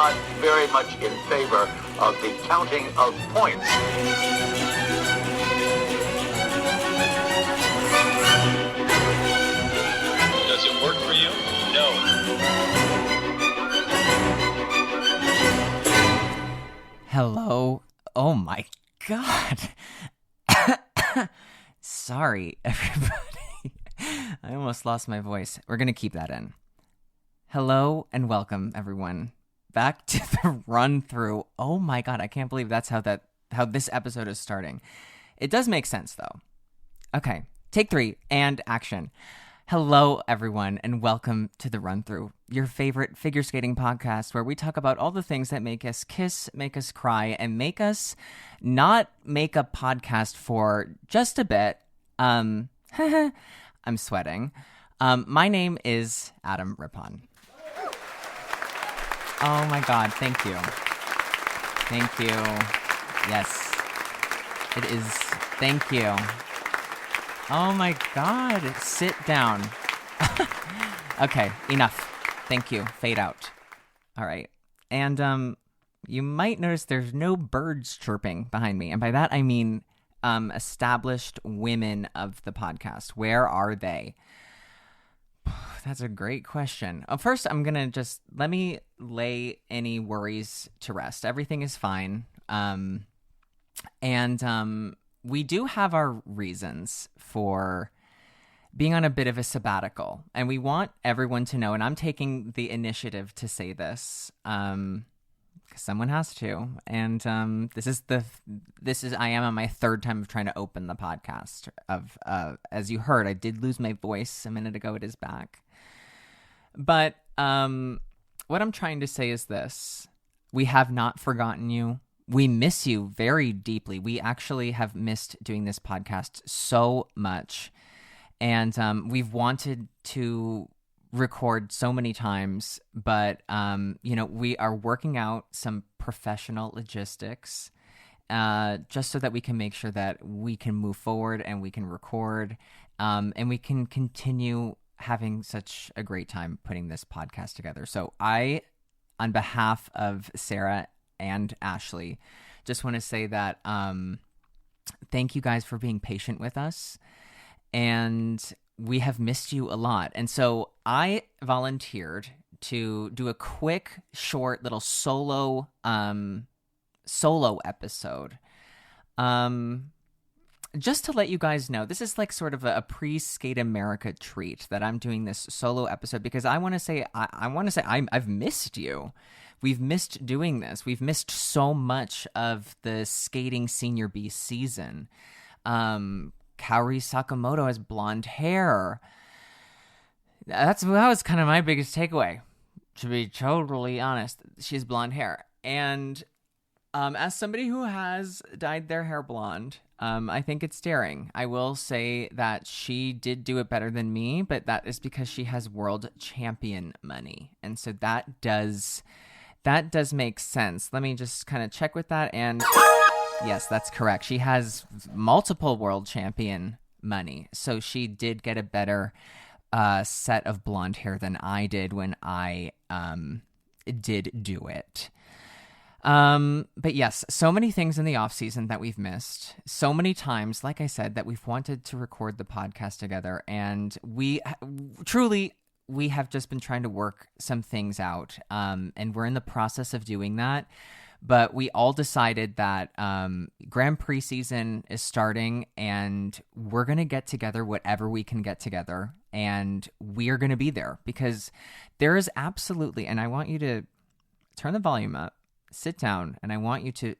not very much in favor of the counting of points. Does it work for you? No. Hello. Oh my God. Sorry, everybody. I almost lost my voice. We're going to keep that in. Hello and welcome, everyone, back to the run through. Oh my God, I can't believe that's how this episode is starting. It does make sense, though. Okay, take 3 and action. Hello, everyone, and welcome to the run through, your favorite figure skating podcast where we talk about all the things that make us kiss, make us cry, and make us not make a podcast for just a bit. I'm sweating. My name is Adam Rippon. Oh my God, thank you. Thank you. Yes, it is. Thank you. Oh my God, sit down. Okay, enough. Thank you. Fade out. All right. And you might notice there's no birds chirping behind me. And by that, I mean established women of the podcast. Where are they? That's a great question. First, I'm going to just let me lay any worries to rest. Everything is fine. We do have our reasons for being on a bit of a sabbatical. And we want everyone to know, and I'm taking the initiative to say this, because someone has to. And I am on my third time of trying to open the podcast. As you heard, I did lose my voice a minute ago. It is back. But what I'm trying to say is this. We have not forgotten you. We miss you very deeply. We actually have missed doing this podcast so much. And we've wanted to record so many times, but, we are working out some professional logistics just so that we can make sure that we can move forward and we can record and we can continue having such a great time putting this podcast together. So I, on behalf of Sarah and Ashley, just want to say that thank you guys for being patient with us, and we have missed you a lot. And so I volunteered to do a quick, short little solo episode. Just to let you guys know, this is like sort of a pre-Skate America treat that I'm doing this solo episode because I want to say I've missed you. We've missed doing this. We've missed so much of the skating Senior B season. Kaori Sakamoto has blonde hair. That was kind of my biggest takeaway, to be totally honest. She has blonde hair. And as somebody who has dyed their hair blonde, I think it's daring. I will say that she did do it better than me, but that is because she has world champion money. And so that does make sense. Let me just kind of check with that. And yes, that's correct. She has multiple world champion money. So she did get a better set of blonde hair than I did when I did do it. But yes, so many things in the off season that we've missed, so many times, like I said, that we've wanted to record the podcast together. And we have just been trying to work some things out. And we're in the process of doing that. But we all decided that Grand Prix season is starting and we're going to get together whatever we can get together. And we are going to be there because there is absolutely, and I want you to turn the volume up, sit down, and I want you to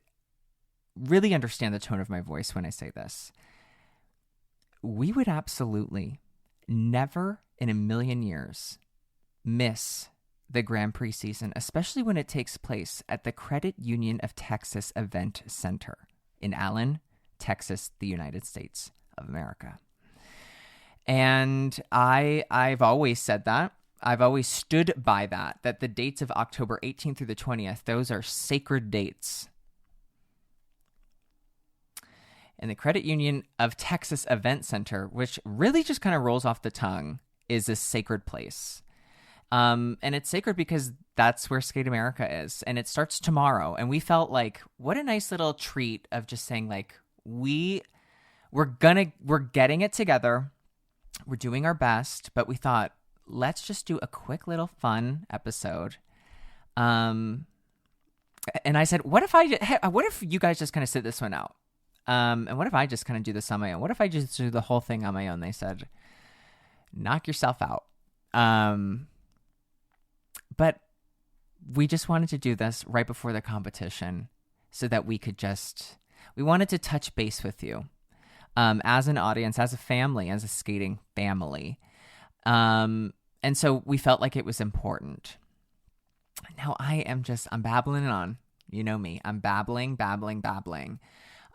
really understand the tone of my voice when I say this. We would absolutely never in a million years miss the Grand Prix season, especially when it takes place at the Credit Union of Texas Event Center in Allen, Texas, the United States of America. And I've always said that. I've always stood by that the dates of October 18th through the 20th, those are sacred dates. And the Credit Union of Texas Event Center, which really just kind of rolls off the tongue, is a sacred place. And it's sacred because that's where Skate America is. And it starts tomorrow. And we felt like, what a nice little treat of just saying, like, we're getting it together. We're doing our best. But we thought, let's just do a quick little fun episode. And I said, what if you guys just kind of sit this one out? And what if I just kind of do this on my own? What if I just do the whole thing on my own? They said, knock yourself out. But we just wanted to do this right before the competition so that we wanted to touch base with you, as an audience, as a family, as a skating family. And so we felt like it was important. Now I'm babbling on, you know me, I'm babbling.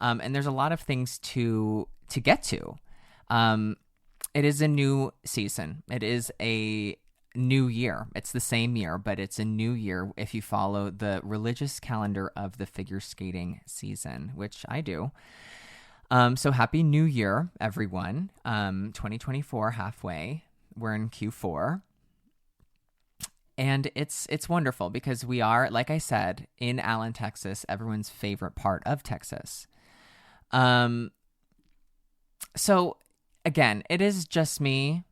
And there's a lot of things to get to. It is a new season. It is a new year. It's the same year, but it's a new year if you follow the religious calendar of the figure skating season, which I do. So happy new year, everyone. 2024 halfway. We're in Q4. And it's wonderful because we are, like I said, in Allen, Texas, everyone's favorite part of Texas. So again, it is just me.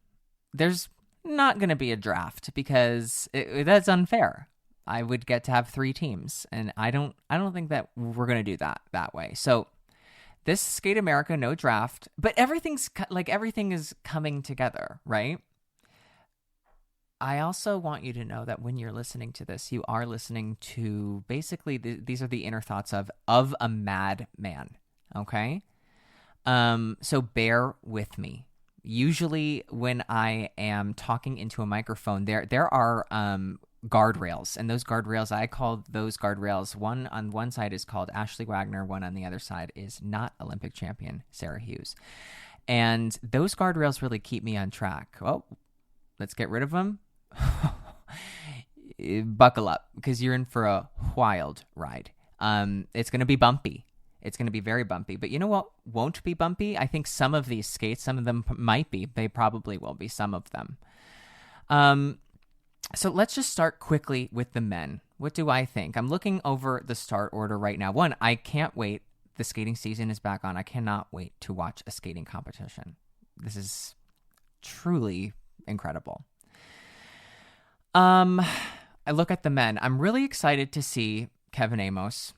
There's not going to be a draft because that's unfair. I would get to have 3 teams, and I don't think that we're going to do that way. So this Skate America, no draft, but everything is coming together, right? I also want you to know that when you're listening to this, you are listening to basically these are the inner thoughts of a madman. Okay. So bear with me. Usually when I am talking into a microphone, there are guardrails, and those guardrails, I call those guardrails, one on one side is called Ashley Wagner, one on the other side is not Olympic champion Sarah Hughes. And those guardrails really keep me on track. Oh, let's get rid of them. Buckle up because you're in for a wild ride. It's going to be bumpy. It's going to be very bumpy. But you know what won't be bumpy? I think some of these skates, some of them might be. They probably will be, some of them. So let's just start quickly with the men. What do I think? I'm looking over the start order right now. One, I can't wait. The skating season is back on. I cannot wait to watch a skating competition. This is truly incredible. I look at the men. I'm really excited to see Kevin Amos.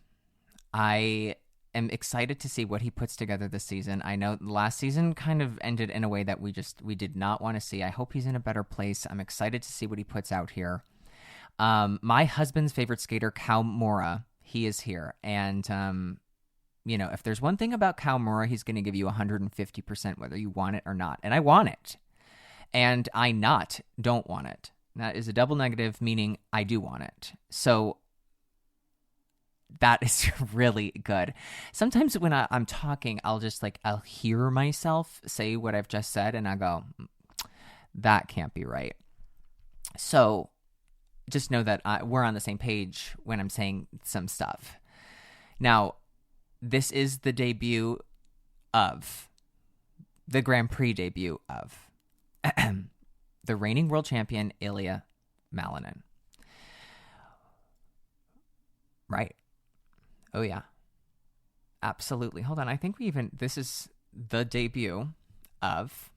I am excited to see what he puts together this season. I know last season kind of ended in a way that we did not want to see. I hope he's in a better place. I'm excited to see what he puts out here. My husband's favorite skater, Kau Mora, he is here. And, if there's one thing about Kau Mora, he's going to give you 150% whether you want it or not. And I want it. And I don't want it. That is a double negative, meaning I do want it. So that is really good. Sometimes when I'm talking, I'll hear myself say what I've just said, and I go, that can't be right. So just know that we're on the same page when I'm saying some stuff. Now, this is the debut of the Grand Prix debut of the reigning world champion, Ilya Malinin. Right. Oh, yeah. Absolutely. Hold on. I think this is the debut of,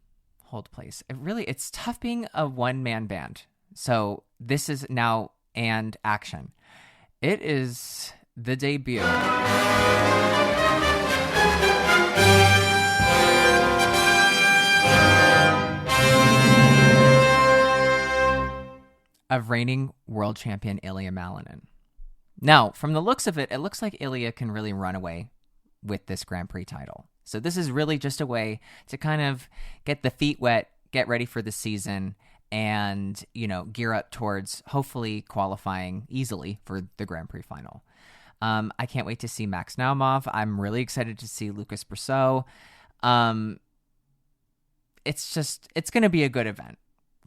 hold please. It's tough being a one-man band. So this is now and action. It is the debut of reigning world champion Ilya Malinin. Now, from the looks of it, it looks like Ilya can really run away with this Grand Prix title. So this is really just a way to kind of get the feet wet, get ready for the season, and, gear up towards hopefully qualifying easily for the Grand Prix final. I can't wait to see Max Naumov. I'm really excited to see Lucas Brosseau. It's going to be a good event,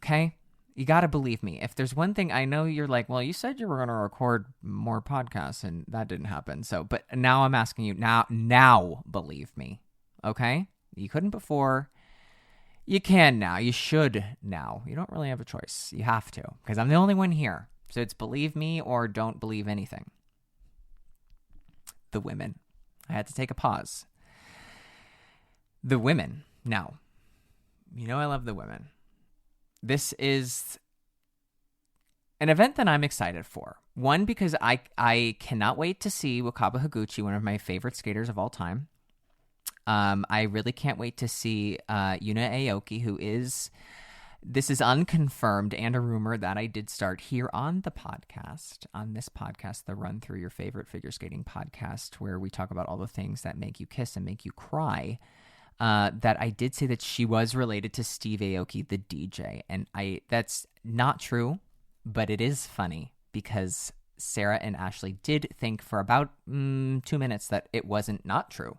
okay? You got to believe me. If there's one thing, I know you're like, well, you said you were going to record more podcasts and that didn't happen. So, but now I'm asking you now believe me. Okay. You couldn't before. You can now. You should now. You don't really have a choice. You have to, because I'm the only one here. So it's believe me or don't believe anything. The women. I had to take a pause. The women. Now, you know I love the women. This is an event that I'm excited for. One, because I cannot wait to see Wakaba Higuchi, one of my favorite skaters of all time. I really can't wait to see Yuna Aoki, who is, this is unconfirmed and a rumor that I did start here on the podcast, on this podcast, the Run Through Your Favorite Figure Skating podcast, where we talk about all the things that make you kiss and make you cry. That I did say that she was related to Steve Aoki, the DJ. And that's not true, but it is funny because Sarah and Ashley did think for about 2 minutes that it wasn't not true.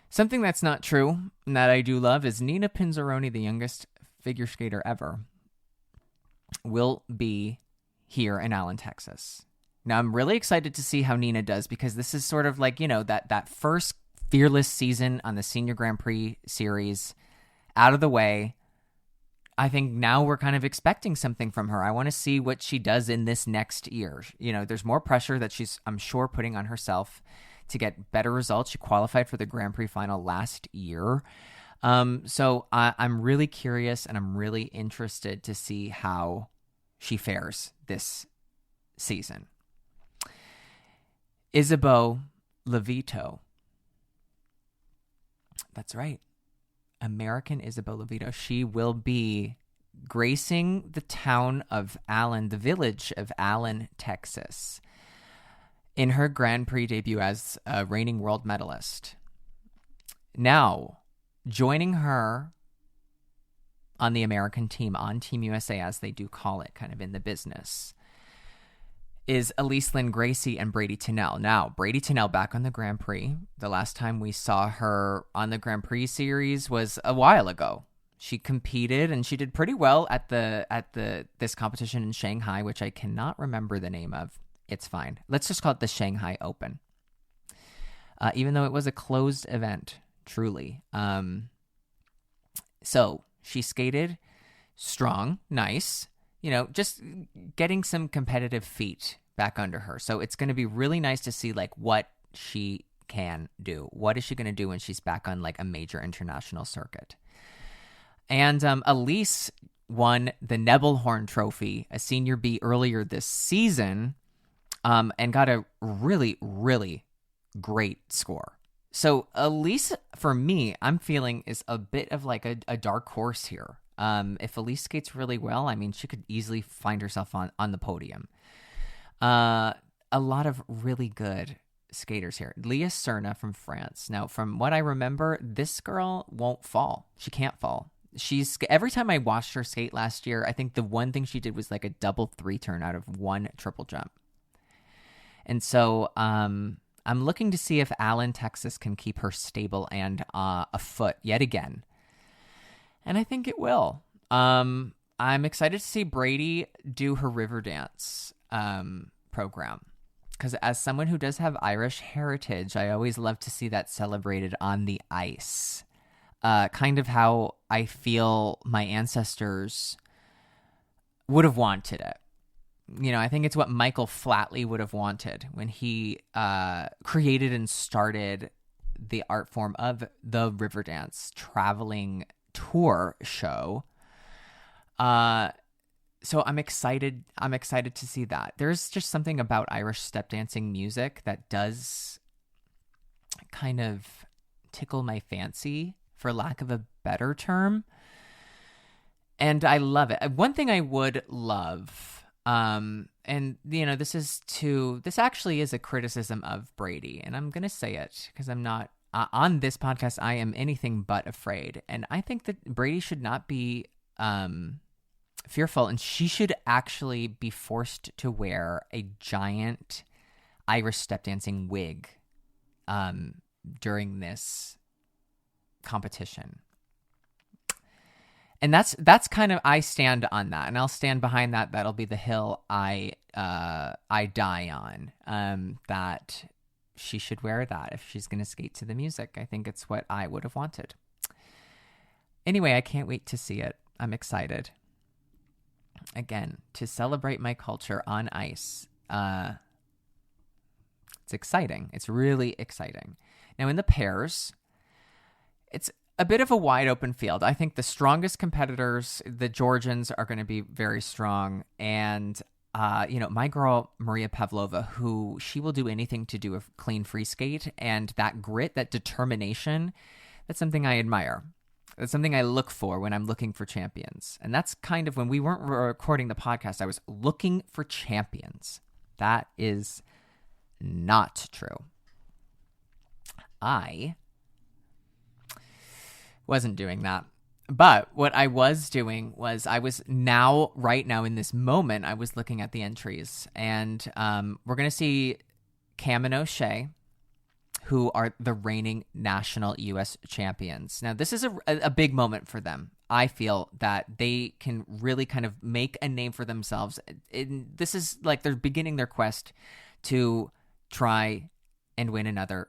Something that's not true and that I do love is Nina Pinzaroni, the youngest figure skater ever, will be here in Allen, Texas. Now, I'm really excited to see how Nina does because this is sort of like, you know, that first fearless season on the Senior Grand Prix series out of the way. I think now we're kind of expecting something from her. I want to see what she does in this next year. You know, there's more pressure that she's, I'm sure, putting on herself to get better results. She qualified for the Grand Prix final last year. So I'm really curious and I'm really interested to see how she fares this season. Isabeau Levito. That's right. American Isabeau Levito. She will be gracing the town of Allen, the village of Allen, Texas, in her Grand Prix debut as a reigning world medalist. Now, joining her on the American team, on Team USA, as they do call it, kind of in the business, is Elise Lynn Gracie and Brady Tennell. Now, Brady Tennell back on the Grand Prix. The last time we saw her on the Grand Prix series was a while ago. She competed and she did pretty well at this competition in Shanghai, which I cannot remember the name of. It's fine. Let's just call it the Shanghai Open. Even though it was a closed event, truly. So she skated strong, nice, you know, just getting some competitive feet back under her. So it's going to be really nice to see like what she can do. What is she going to do when she's back on like a major international circuit? And Elise won the Nebelhorn Trophy, a Senior B, earlier this season, and got a really, really great score. So Elise, for me, I'm feeling is a bit of like a dark horse here. If Elise skates really well, I mean, she could easily find herself on the podium. A lot of really good skaters here. Leah Serna from France. Now, from what I remember, this girl won't fall. She can't fall. Every time I watched her skate last year, I think the one thing she did was like a double 3-turn out of one triple jump. And so I'm looking to see if Allen, Texas can keep her stable and afoot yet again. And I think it will. I'm excited to see Brady do her river dance program. Because as someone who does have Irish heritage, I always love to see that celebrated on the ice. Kind of how I feel my ancestors would have wanted it. You know, I think it's what Michael Flatley would have wanted when he created and started the art form of the river dance traveling tour show. So I'm excited. I'm excited to see that. There's just something about Irish step dancing music that does kind of tickle my fancy, for lack of a better term. And I love it. One thing I would love, and you know, this actually is a criticism of Brady, and I'm going to say it because I'm not, on this podcast, I am anything but afraid. And I think that Brady should not be fearful, and she should actually be forced to wear a giant Irish step dancing wig during this competition. And that's kind of, I stand on that, and I'll stand behind that. That'll be the hill I die on. That she should wear that if she's going to skate to the music. I think it's what I would have wanted. Anyway, I can't wait to see it. I'm excited. Again, to celebrate my culture on ice. It's exciting. It's really exciting. Now, in the pairs, it's a bit of a wide open field. I think the strongest competitors, the Georgians, are going to be very strong. And, my girl, Maria Pavlova, who she will do anything to do a clean free skate. And that grit, that determination, that's something I admire. That's something I look for when I'm looking for champions. And that's kind of when we weren't recording the podcast, I was looking for champions. That is not true. I wasn't doing that. But what I was doing was right now in this moment, I was looking at the entries. And we're going to see Cam and O'Shea, who are the reigning national U.S. champions. Now, this is a big moment for them. I feel that they can really kind of make a name for themselves. This is like they're beginning their quest to try and win another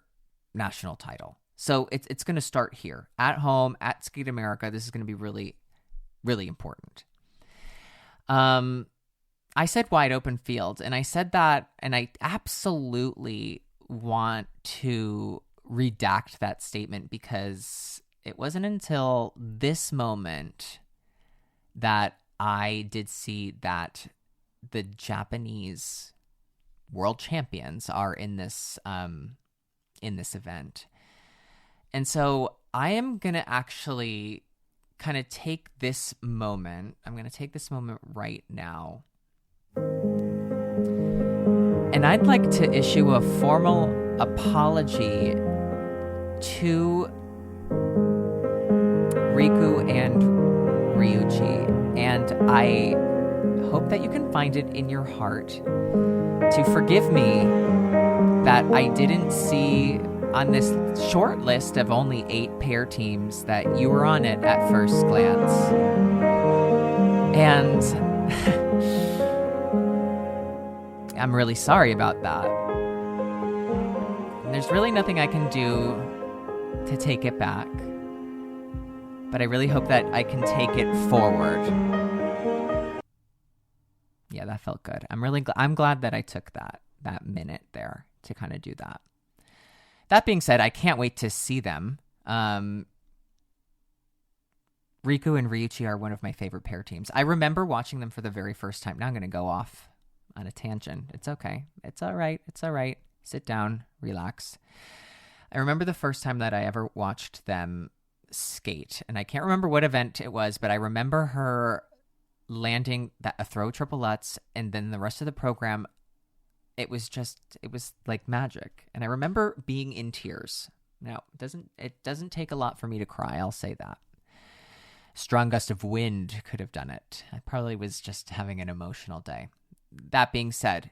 national title. So it's going to start here at home at Skate America. This is going to be really, really important. I said wide open field, and I said that, and I absolutely want to redact that statement because it wasn't until this moment that I did see that the Japanese world champions are in this event. And so I am going to actually kind of take this moment. I'm going to take this moment right now. And I'd like to issue a formal apology to Riku and Ryuichi. And I hope that you can find it in your heart to forgive me that I didn't see on this short list of only 8 pair teams that you were on it at first glance. And I'm really sorry about that. And there's really nothing I can do to take it back. But I really hope that I can take it forward. Yeah, that felt good. I'm glad that I took that minute there to kind of do that. That being said, I can't wait to see them. Riku and Ryuichi are one of my favorite pair teams. I remember watching them for the very first time. Now I'm going to go off on a tangent. It's okay. It's all right. It's all right. Sit down, relax. I remember the first time that I ever watched them skate, and I can't remember what event it was, but I remember her landing a throw triple lutz, and then the rest of the program, it was like magic. And I remember being in tears. Now, it doesn't take a lot for me to cry, I'll say that. Strong gust of wind could have done it. I probably was just having an emotional day. That being said,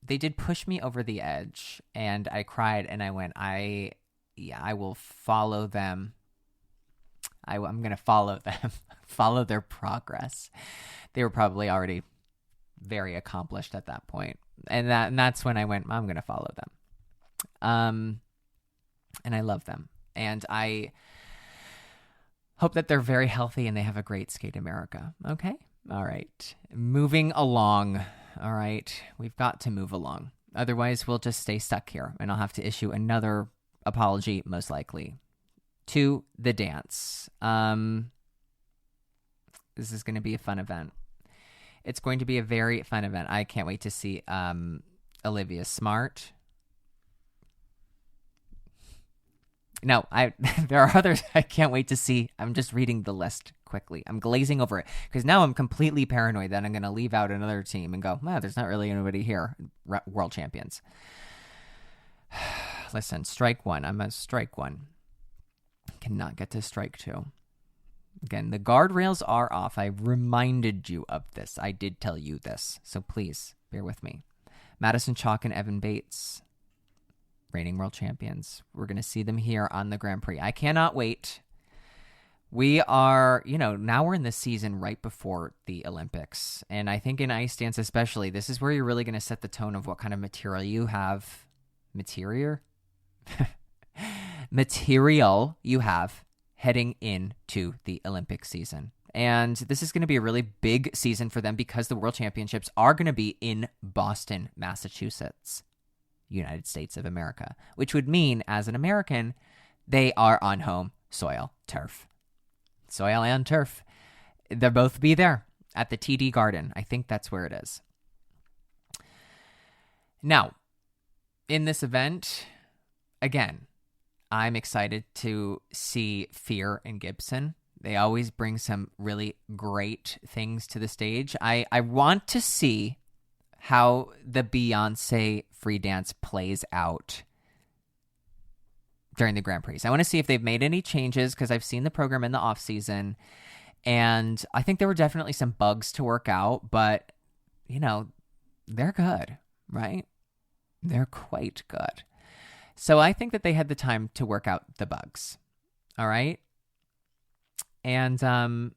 they did push me over the edge, and I cried, and I went, I will follow them. I'm going to follow them, follow their progress. They were probably already very accomplished at that point. And that's when I went, I'm going to follow them. And I love them. And I hope that they're very healthy and they have a great Skate America. Okay? All right. Moving along. All right. We've got to move along. Otherwise, we'll just stay stuck here, and I'll have to issue another apology, most likely, to the dance. This is going to be a fun event. It's going to be a very fun event. I can't wait to see Olivia Smart. No, there are others I can't wait to see. I'm just reading the list quickly. I'm glazing over it because now I'm completely paranoid that I'm going to leave out another team and go, wow, there's not really anybody here. World champions. Listen, strike one. I'm a strike one. Cannot get to strike two. Again, the guardrails are off. I reminded you of this. I did tell you this. So please bear with me. Madison Chalk and Evan Bates, reigning world champions. We're going to see them here on the Grand Prix. I cannot wait. We are, now we're in the season right before the Olympics. And I think in ice dance especially, this is where you're really going to set the tone of what kind of material you have. Material you have heading into the Olympic season. And this is going to be a really big season for them because the World Championships are going to be in Boston, Massachusetts, United States of America, which would mean, as an American, they are on home soil turf. Soil and turf. They'll both be there at the TD Garden. I think that's where it is. Now, in this event, again, I'm excited to see Fear and Gibson. They always bring some really great things to the stage. I want to see how the Beyonce free dance plays out during the Grand Prix. I want to see if they've made any changes because I've seen the program in the off season, and I think there were definitely some bugs to work out, but they're good, right? They're quite good. So I think that they had the time to work out the bugs. All right. And I'm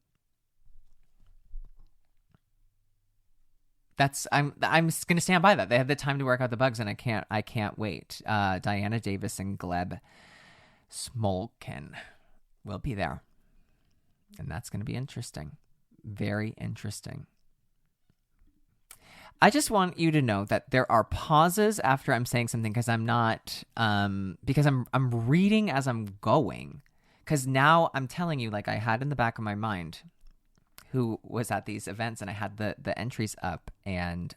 going to stand by that. They had the time to work out the bugs, and I can't wait. Diana Davis and Gleb Smolkin will be there, and that's going to be interesting. Very interesting. I just want you to know that there are pauses after I'm saying something because I'm not because I'm reading as I'm going. Because now I'm telling you, like I had in the back of my mind who was at these events, and I had the entries up, and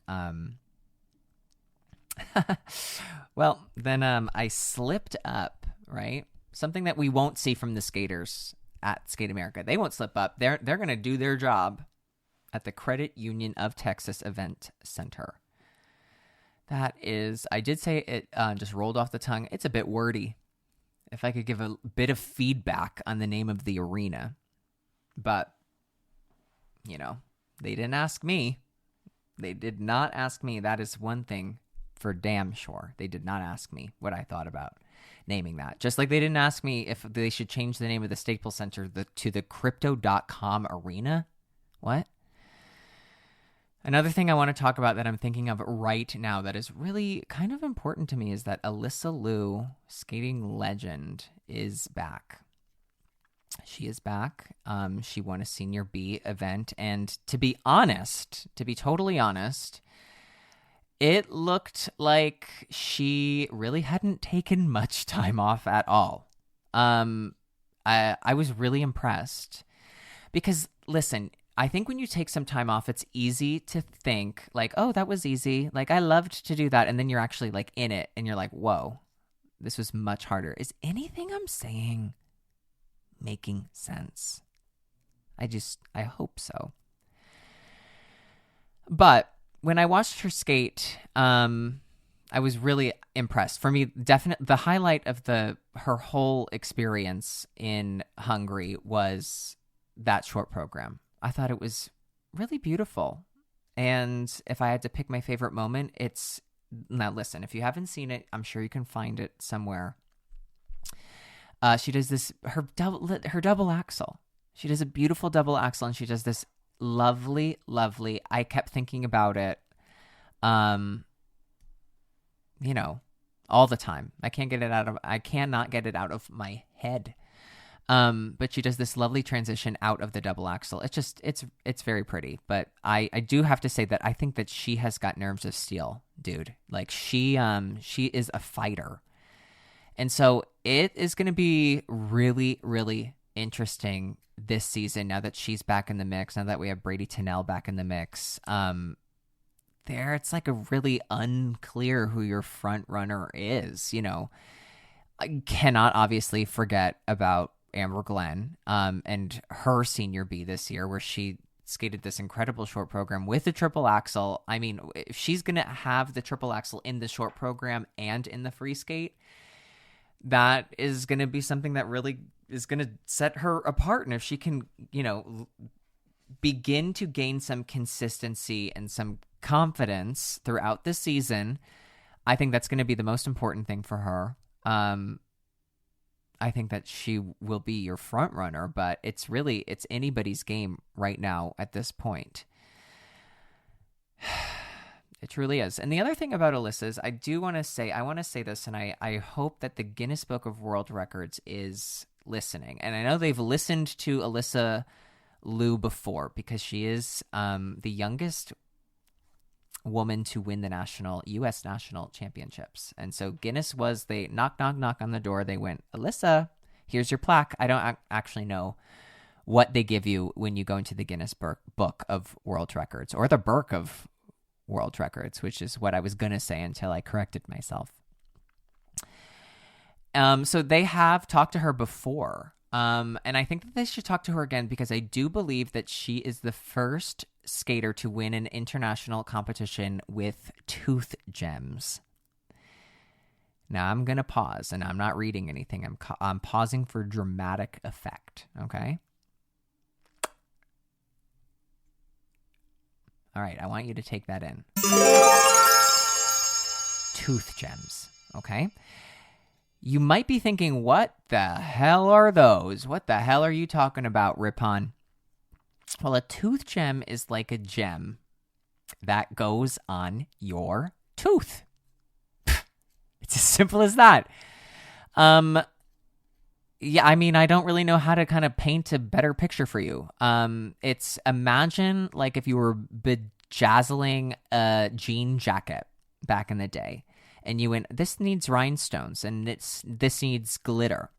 well, then I slipped up, right? Something that we won't see from the skaters at Skate America. They won't slip up. They're going to do their job at the Credit Union of Texas Event Center. That is, I did say it just rolled off the tongue. It's a bit wordy. If I could give a bit of feedback on the name of the arena. But, they didn't ask me. They did not ask me. That is one thing for damn sure. They did not ask me what I thought about naming that. Just like they didn't ask me if they should change the name of the Staples Center to the Crypto.com Arena. What? Another thing I want to talk about that I'm thinking of right now that is really kind of important to me is that Alyssa Liu, skating legend, is back. She is back. She won a Senior B event. And to be totally honest, it looked like she really hadn't taken much time off at all. I was really impressed because, listen, I think when you take some time off, it's easy to think like, oh, that was easy. Like, I loved to do that. And then you're actually like in it and you're like, whoa, this was much harder. Is anything I'm saying making sense? I hope so. But when I watched her skate, I was really impressed. For me, the highlight of her whole experience in Hungary was that short program. I thought it was really beautiful. And if I had to pick my favorite moment, now listen, if you haven't seen it, I'm sure you can find it somewhere. She does her double axel. She does a beautiful double axel, and she does this lovely, I kept thinking about it, all the time. I cannot get it out of my head. But she does this lovely transition out of the double axel. It's very pretty. But I do have to say that I think that she has got nerves of steel, dude. Like she is a fighter. And so it is going to be really, really interesting this season now that she's back in the mix, now that we have Brady Tennell back in the mix. It's like a really unclear who your front runner is, I cannot obviously forget about Amber Glenn and her Senior B this year, where she skated this incredible short program with the triple axel. I mean, if she's going to have the triple axel in the short program and in the free skate, that is going to be something that really is going to set her apart. And if she can, begin to gain some consistency and some confidence throughout the season, I think that's going to be the most important thing for her. I think that she will be your front runner, but it's anybody's game right now at this point. It truly is. And the other thing about Alyssa is I want to say this, and I hope that the Guinness Book of World Records is listening, and I know they've listened to Alyssa Liu before because she is the youngest woman to win the U.S. national championships. And so Guinness was, they knock on the door. They went, Alyssa, here's your plaque. I don't actually know what they give you when you go into the Guinness Book of World Records, or the Book of World Records, which is what I was going to say until I corrected myself. So they have talked to her before. And I think that they should talk to her again because I do believe that she is the first skater to win an international competition with tooth gems. Now I'm going to pause, and I'm not reading anything. I'm pausing for dramatic effect, okay? All right, I want you to take that in. Tooth gems, okay? You might be thinking, what the hell are those? What the hell are you talking about, Ripon? Well, a tooth gem is like a gem that goes on your tooth. It's as simple as that. Yeah, I mean, I don't really know how to kind of paint a better picture for you. It's, imagine like if you were bedazzling a jean jacket back in the day, and you went, this needs rhinestones, and this needs glitter.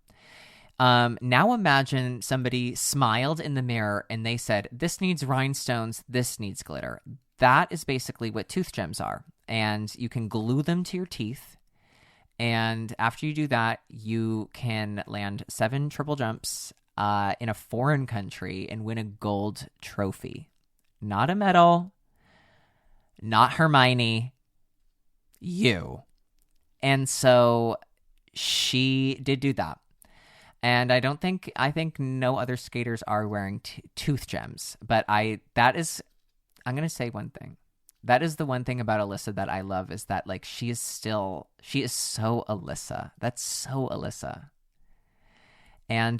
Now imagine somebody smiled in the mirror and they said, this needs rhinestones, this needs glitter. That is basically what tooth gems are. And you can glue them to your teeth. And after you do that, you can land 7 triple jumps in a foreign country and win a gold trophy. Not a medal, not Hermione, you. And so she did do that. And I think no other skaters are wearing tooth gems. But I'm going to say one thing. That is the one thing about Alyssa that I love, is that like she is so Alyssa. That's so Alyssa. And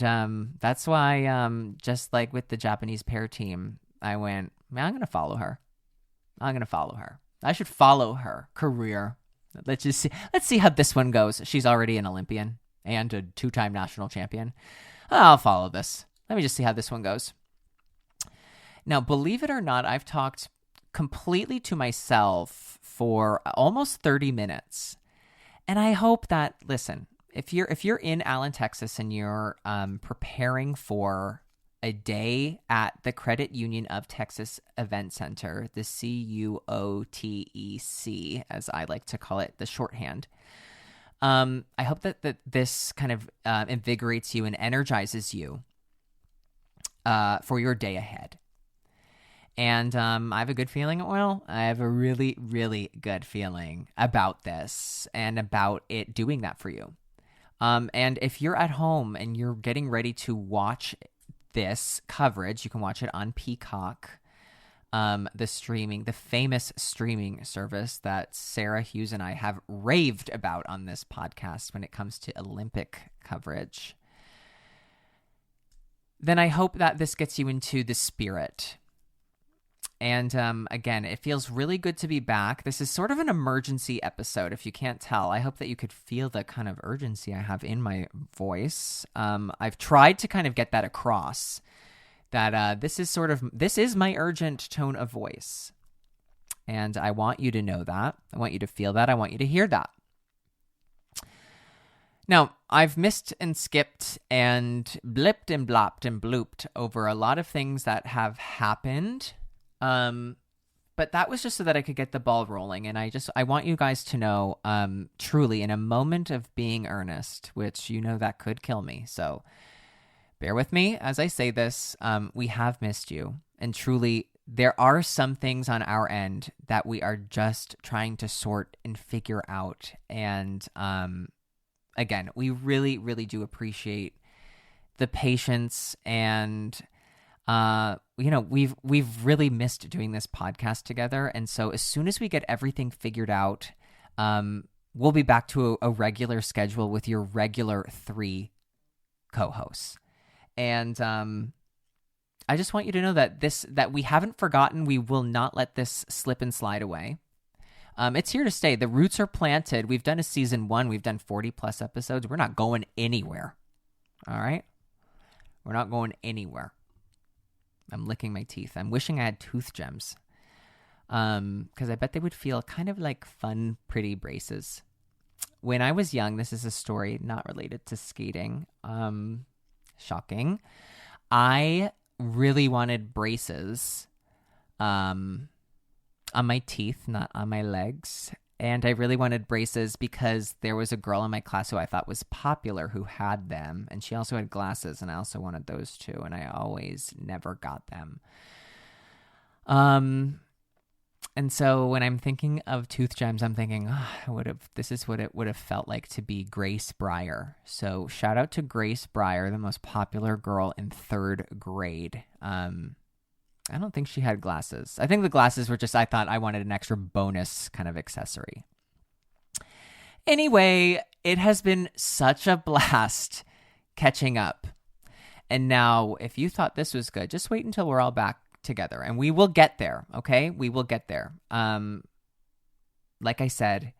that's why just like with the Japanese pair team, I went, man, I'm going to follow her. I should follow her career. Let's see how this one goes. She's already an Olympian and a 2-time national champion. I'll follow this. Let me just see how this one goes. Now, believe it or not, I've talked completely to myself for almost 30 minutes. And I hope that, listen, if you're in Allen, Texas, and you're preparing for a day at the Credit Union of Texas Event Center, the CUOTEC, as I like to call it, the shorthand, I hope that this kind of invigorates you and energizes you for your day ahead. And I have a good feeling, I have a really, really good feeling about this and about it doing that for you. And if you're at home and you're getting ready to watch this coverage, you can watch it on Peacock, the famous streaming service that Sarah Hughes and I have raved about on this podcast when it comes to Olympic coverage. Then I hope that this gets you into the spirit. And again, it feels really good to be back. This is sort of an emergency episode, if you can't tell. I hope that you could feel the kind of urgency I have in my voice. I've tried to kind of get that across, that this is my urgent tone of voice. And I want you to know that. I want you to feel that. I want you to hear that. Now, I've missed and skipped and blipped and blopped and blooped over a lot of things that have happened. But that was just so that I could get the ball rolling. And I want you guys to know, truly, in a moment of being earnest, which that could kill me. So bear with me as I say this. We have missed you. And truly, there are some things on our end that we are just trying to sort and figure out. And, again, we really, really do appreciate the patience, and we've really missed doing this podcast together. And so as soon as we get everything figured out, we'll be back to a regular schedule with your regular 3 co-hosts. And I just want you to know that we haven't forgotten. We will not let this slip and slide away. It's here to stay. The roots are planted. We've done a season 1. We've done 40 plus episodes. We're not going anywhere. All right. We're not going anywhere. I'm licking my teeth. I'm wishing I had tooth gems. Because I bet they would feel kind of like fun, pretty braces. When I was young, this is a story not related to skating. Shocking. I really wanted braces on my teeth, not on my legs. And I really wanted braces because there was a girl in my class who I thought was popular who had them. And she also had glasses, and I also wanted those too. And I always never got them. And so when I'm thinking of tooth gems, I'm thinking, this is what it would have felt like to be Grace Breyer. So shout out to Grace Breyer, the most popular girl in 3rd grade. I don't think she had glasses. I think the glasses were just, I thought I wanted an extra bonus kind of accessory. Anyway, it has been such a blast catching up. And now, if you thought this was good, just wait until we're all back together, and we will get there. Okay, we will get there. Like I said,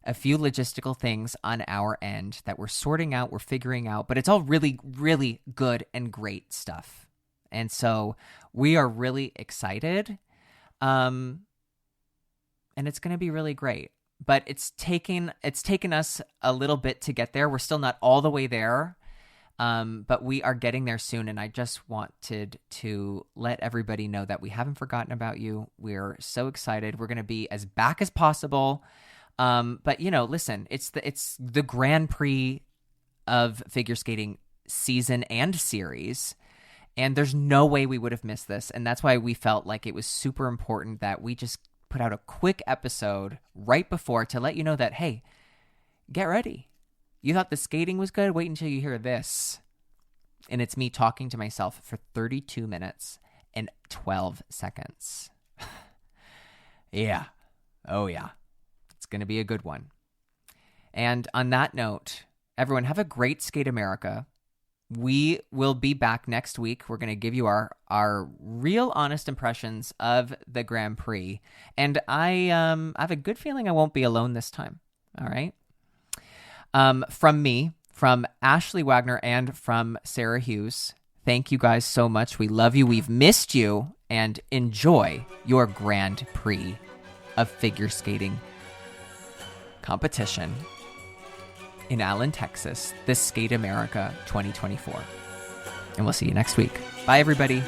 a few logistical things on our end that we're sorting out, we're figuring out, but it's all really, really good and great stuff. And so we are really excited. And it's going to be really great, but it's taken us a little bit to get there. We're still not all the way there. But we are getting there soon, and I just wanted to let everybody know that we haven't forgotten about you. We're so excited. We're going to be as back as possible. But listen, it's the Grand Prix of figure skating season and series, and there's no way we would have missed this. And that's why we felt like it was super important that we just put out a quick episode right before to let you know that, hey, get ready. You thought the skating was good? Wait until you hear this. And it's me talking to myself for 32 minutes and 12 seconds. Yeah. Oh, yeah. It's going to be a good one. And on that note, everyone, have a great Skate America. We will be back next week. We're going to give you our real honest impressions of the Grand Prix. And I have a good feeling I won't be alone this time. All right. From me, from Ashley Wagner, and from Sarah Hughes, thank you guys so much. We love you. We've missed you. And enjoy your Grand Prix of figure skating competition in Allen, Texas, this Skate America 2024. And we'll see you next week. Bye, everybody.